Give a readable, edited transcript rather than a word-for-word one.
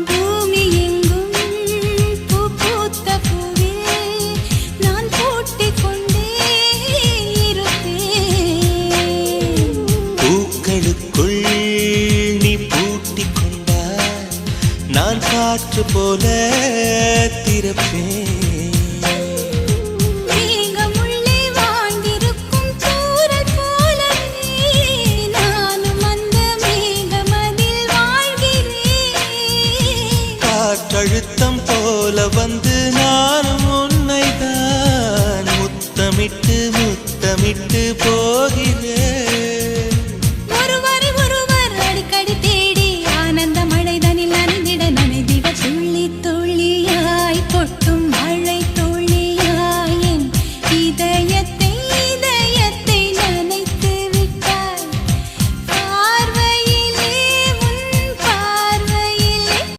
பூமி எங்கும் பூ பூத்த பூவே நான் பூட்டிக் கொண்டே இருப்பேன். பூக்களுக்குள் நீ பூட்டிக் கொண்டாய், நான் காற்று போல திறப்பேன். மேகமுள்ளே வாழ்ந்திருக்கும் தூறல் போலவே நானும் அந்த மேகமதில் வாழ்கிறேன். காற்றழுத்தம் போல வந்து நானும் உன்னைத்தான் முத்தமிட்டு முத்தமிட்டு போகிறேன்.